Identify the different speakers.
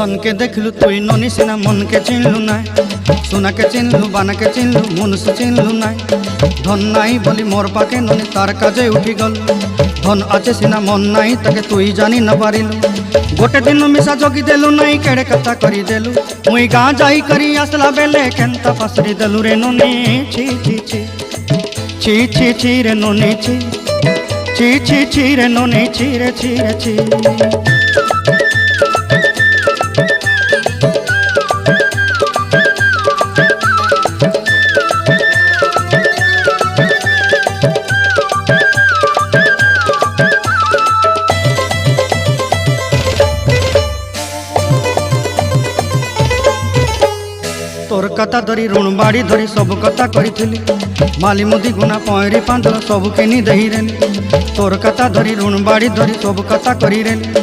Speaker 1: धन के देखलु तुई ननी सिना मन के चिन्हलु ना सोना के चिन्हलु बाना के चिन्हलु मनुष्य चिन्हलु ना धन नाई बोली मोर पाके ननी तार काजे उठी गल धन आचे सिना मन नाई ताके तुई जानी न पारिलु गोटे दिन मिसा जोगी देलु नाई केड़े कथा करी देलु मुई गाँ जाई करी आसला बेले केंता पासरी देलु रे ननी छी छी छी छी छी छी रे ननी छी छी छी छी रे ननी छी रे छी रे छी। तोर कथा धरी ऋण बाड़ी धरी सब कथा करी माली मुदी गुना पहरी पांदल सब किनी दही रेली तोर कथा धरी ऋण बाड़ी धरी सब कथा करी रेली।